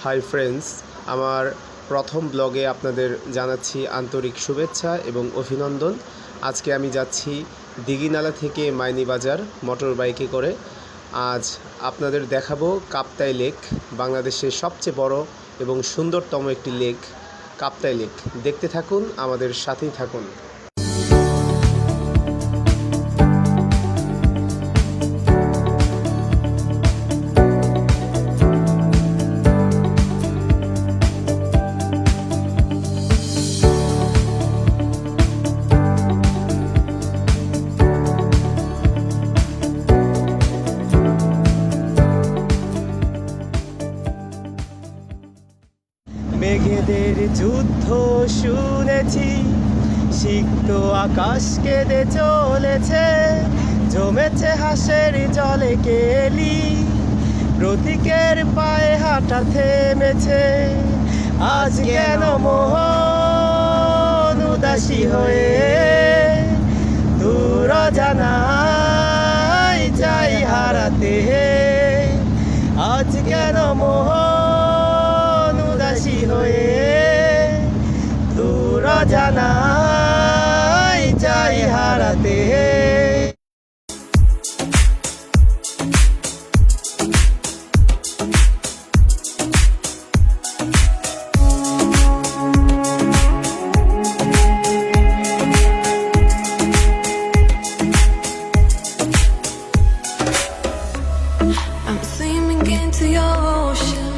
Hi friends, আমার প্রথম ব্লগে আপনাদের জানাচ্ছি আন্তরিক শুভেচ্ছা এবং অভিনন্দন। আজকে আমি যাচ্ছি দিঘিনালা থেকে মাইনীবাজার মোটর বাইকে করে। আজ আপনাদের দেখাবো কাপ্তাই লেক, বাংলাদেশের সবচেয়ে বড় এবং সুন্দরতম একটি লেক কাপ্তাই লেক। দেখতে থাকুন, আমাদের সাথেই থাকুন। মেঘেদের যুদ্ধ শুনেছি, সিক্ত আকাশ কেঁদে চলেছে, জমেছে হাসের জলে কেলি, প্রতীকের পায়ে হাঁটা থেমেছে। আজ কেন মোহন উদাসী হয়ে দূর জানাই চাই হারাতে? আজ কেন মোহন উদাসী হয়ে দূর জানাই চাই হারাতে? I'm swimming into your ocean.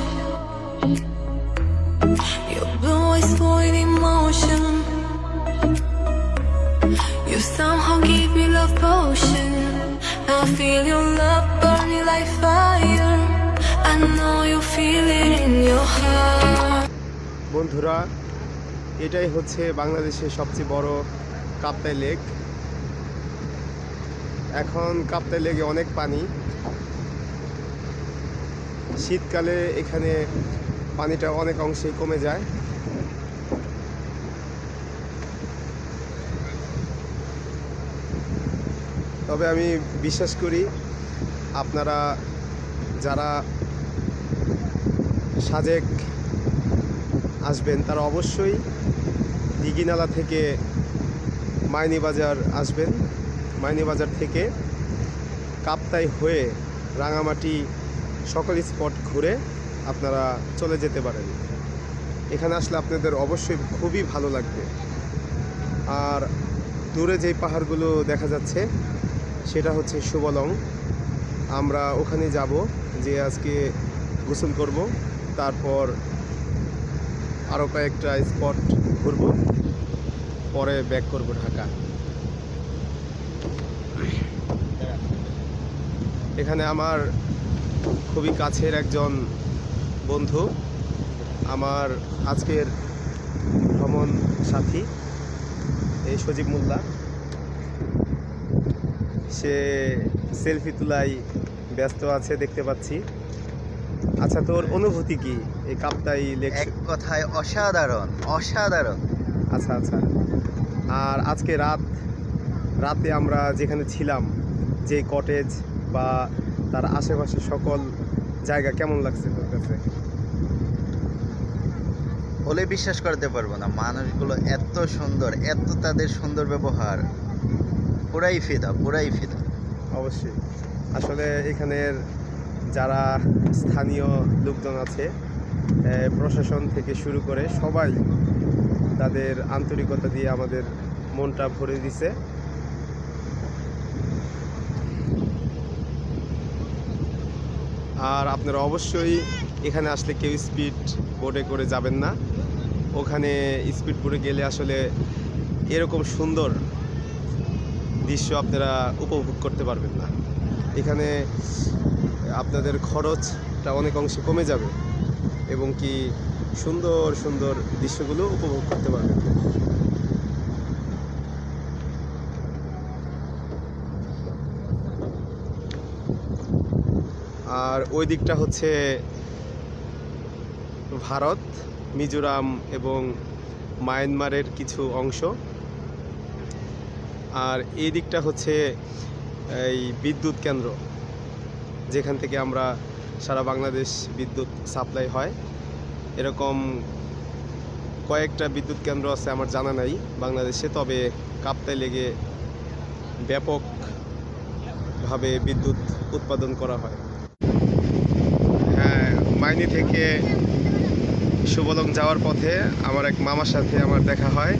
Your blue eyes full of emotion. You somehow give me love potion. I feel your love burning like fire. I know you feel it in your heart. বন্ধুরা, এটাই হচ্ছে বাংলাদেশের সবচেয়ে বড় Kaptai lake. এখন কাপ্তাই লেকে অনেক পানি। শীতকালে এখানে পানিটা অনেক অংশেই কমে যায়। তবে আমি বিশ্বাস করি আপনারা যারা সাজেক আসবেন তারা অবশ্যই দিঘিনালা থেকে মাইনীবাজার আসবেন। মাইনীবাজার থেকে কাপ্তাই হয়ে রাঙামাটি সকল স্পট ঘুরে আপনারা চলে যেতে পারেন। এখানে আসলে আপনাদের অবশ্যই খুবই ভালো লাগবে। আর দূরে যেই পাহাড়গুলো দেখা যাচ্ছে সেটা হচ্ছে সুবলং। আমরা ওখানে যাব, যে আজকে গোসল করব, তারপর আরও কয়েকটা স্পট ঘুরব, পরে ব্যাক করব ঢাকা। এখানে আমার খুবই কাছের একজন বন্ধু, আমার আজকের ভ্রমণ সাথী, এই সজীব মোল্লা। সে সেলফি তোলায় ব্যস্ত আছে দেখতে পাচ্ছি। আচ্ছা, তোর অনুভূতি কি এই কাপ্তাই লেক? এক কথায় অসাধারণ, অসাধারণ। আচ্ছা আচ্ছা। আর আজকে রাতে আমরা যেখানে ছিলাম, যে কটেজ বা তার আশেপাশে সকল জায়গা কেমন লাগছে তোর কাছে? বলে বিশ্বাস করতে পারবো না, মানুষগুলো এত সুন্দর, এত তাদের সুন্দর ব্যবহার, পুরাই ফিদা, পুরাই ফিদা। অবশ্যই। আসলে এখানের যারা স্থানীয় লোকজন আছে, প্রশাসন থেকে শুরু করে সবাই তাদের আন্তরিকতা দিয়ে আমাদের মনটা ভরে দিছে। আর আপনারা অবশ্যই এখানে আসলে কেউ স্পিড বোটে করে যাবেন না। ওখানে স্পিড বোটে গেলে আসলে এরকম সুন্দর দৃশ্য আপনারা উপভোগ করতে পারবেন না। এখানে আপনাদের খরচটা অনেক অংশে কমে যাবে এবং কি সুন্দর সুন্দর দৃশ্যগুলো উপভোগ করতে পারবেন। আর ওই দিকটা হচ্ছে ভারত, মিজোরাম এবং মায়ানমারের কিছু অংশ। আর এই দিকটা হচ্ছে এই বিদ্যুৎ কেন্দ্র, যেখান থেকে আমরা সারা বাংলাদেশ বিদ্যুৎ সাপ্লাই হয়। এরকম কয়েকটা বিদ্যুৎ কেন্দ্র আছে আমার জানা নাই বাংলাদেশে, তবে কাপ্তাই লেগে ব্যাপকভাবে বিদ্যুৎ উৎপাদন করা হয়। হ্যাঁ, মাইনি থেকে সুবলং যাওয়ার পথে আমার এক মামার সাথে আমার দেখা হয়।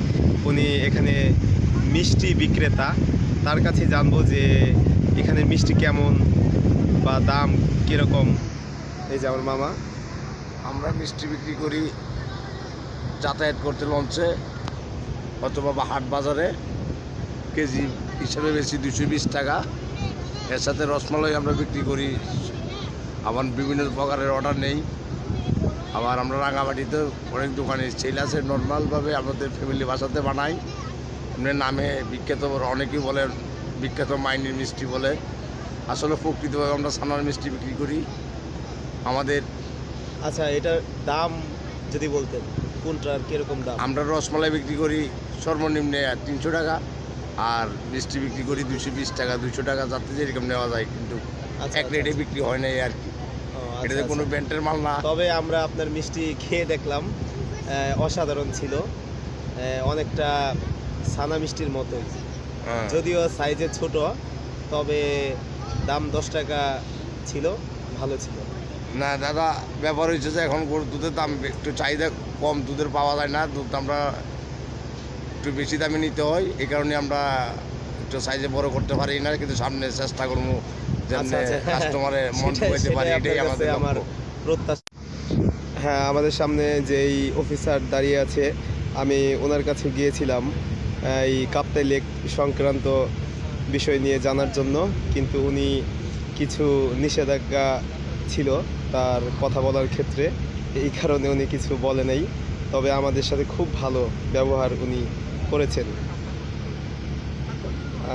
উনি এখানে মিষ্টি বিক্রেতা, তার কাছে জানবো যে এখানে মিষ্টি কেমন বা দাম কীরকম। এই যে আমার মামা। আমরা মিষ্টি বিক্রি করি যাতায়াত করতে লঞ্চে অথবা হাট বাজারে, কেজি হিসাবে বেশি 220 টাকা। এর সাথে রসমালাই আমরা বিক্রি করি। আবার বিভিন্ন প্রকারের অর্ডার নেই। আবার আমরা রাঙামাটিতে অনেক দোকানে সেল আছে, নর্মালভাবে আমাদের ফ্যামিলি বাসাতে বানাই। এমনি নামে বিখ্যাত, অনেকেই বলে বিখ্যাত মাইনির মিষ্টি বলে। আসলে প্রকৃতভাবে আমরা ছানার মিষ্টি বিক্রি করি। আমাদের আচ্ছা, এটার দাম যদি বলতেন কোনটার কীরকম দাম? আমরা রসমালাই বিক্রি করি সর্বনিম্নে 300 টাকা, আর মিষ্টি বিক্রি করি 220 টাকা, 200 টাকা, যাতে যেরকম নেওয়া যায়, কিন্তু আচ্ছা, এক রেটে বিক্রি হয় না আর কি। এটাতে কোনো ব্র্যান্ডের মাল না। তবে আমরা আপনার মিষ্টি খেয়ে দেখলাম, অসাধারণ ছিল, অনেকটা ছানা মিষ্টির মতোই, যদিও সাইজে ছোট, তবে দাম 10 টাকা ছিল, ভালো ছিল। না দাদা, ব্যাপার হয়েছে যে এখন গরুর দুধের দাম একটু চাহিদা কম, দুধের পাওয়া যায় না, দুধ আমরা একটু বেশি দামে নিতে হয়। এই কারণে আমরা একটু সাইজে বড় করতে পারি না, কিন্তু সামনে চেষ্টা করবো যেমনি কাস্টমারের মন পেতে পারি, এটাই আমাদের আমার প্রত্যাশা। হ্যাঁ, আমাদের সামনে যেই অফিসার দাঁড়িয়ে আছে, আমি ওনার কাছে গিয়েছিলাম এই কাপ্তাই লেক সংক্রান্ত বিষয় নিয়ে জানার জন্য, কিন্তু উনি কিছু নিষেধাজ্ঞা ছিল তার কথা বলার ক্ষেত্রে, এই কারণে উনি কিছু বলে নাই। তবে আমাদের সাথে খুব ভালো ব্যবহার উনি করেছেন।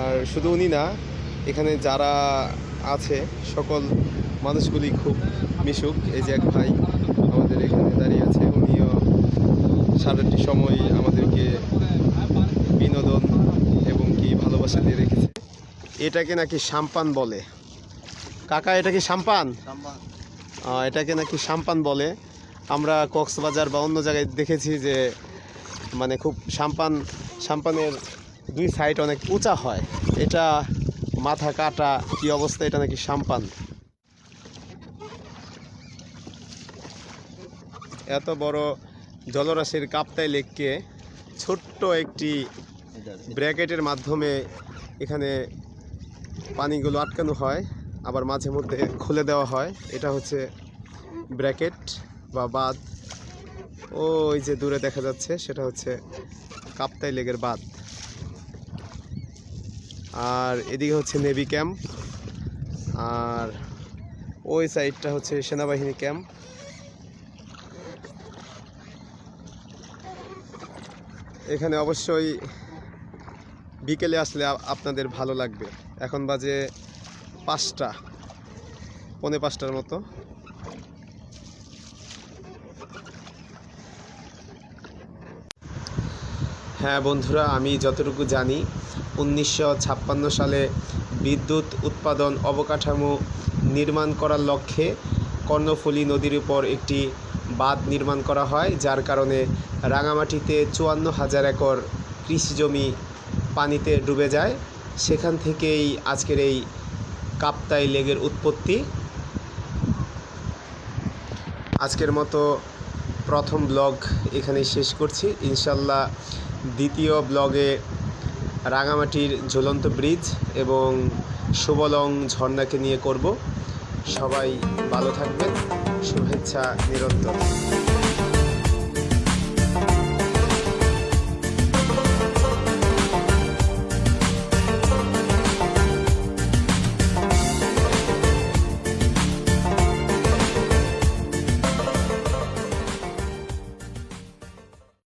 আর শুধু উনি না, এখানে যারা আছে সকল মানুষগুলি খুব মিশুক। এই যে এক ভাই আমাদের এখানে দাঁড়িয়ে আছে, উনিও সারাটি সময় আমাদেরকে বিনোদন এবং কি ভালোবাসা দিয়ে রেখেছে। এটাকে নাকি সাম্পান বলে। কাকা, এটা কি সাম্পান? এটাকে নাকি সাম্পান বলে। আমরা কক্সবাজার বা অন্য জায়গায় দেখেছি যে মানে খুব সাম্পানের 2 সাইড অনেক উঁচা হয়, এটা মাথা কাটা কি অবস্থা, এটা নাকি সাম্পান। এত বড় জলরাশির কাপ্তাই লেককে ছোট্ট একটি ব্র্যাকেটের মাধ্যমে এখানে পানিগুলো আটকানো হয়, আবার মাঝে মধ্যে খুলে দেওয়া হয়। এটা হচ্ছে ব্র্যাকেট বা বাঁধ। ওই যে দূরে দেখা যাচ্ছে সেটা হচ্ছে কাপ্তাই লেকের বাঁধ। আর এদিকে হচ্ছে নেভি ক্যাম্প, আর ওই সাইডটা হচ্ছে সেনাবাহিনী ক্যাম্প। এখানে অবশ্যই বিকেলে আসলে আপনাদের ভালো লাগবে। এখন বাজে 5টা, পৌনে 5টার মতো। হ্যাঁ বন্ধুরা, আমি যতটুকু জানি 1956 সালে বিদ্যুৎ উৎপাদন অবকাঠামো নির্মাণ করার লক্ষ্যে কর্ণফুলী নদীর উপর একটি বাঁধ নির্মাণ করা হয়, যার কারণে রাঙামাটিতে 54,000 একর কৃষিজমি পানিতে ডুবে যায়। সেখান থেকেই আজকের এই কাপ্তাই লেকের উৎপত্তি। আজকের মতো প্রথম ব্লগ এখানেই শেষ করছি। ইনশাল্লাহ দ্বিতীয় ব্লগে রাঙামাটির ঝুলন্ত ব্রিজ এবং সুবলং ঝর্ণাকে নিয়ে করব। সবাই ভালো থাকবেন, শুভেচ্ছা নিরন্তর।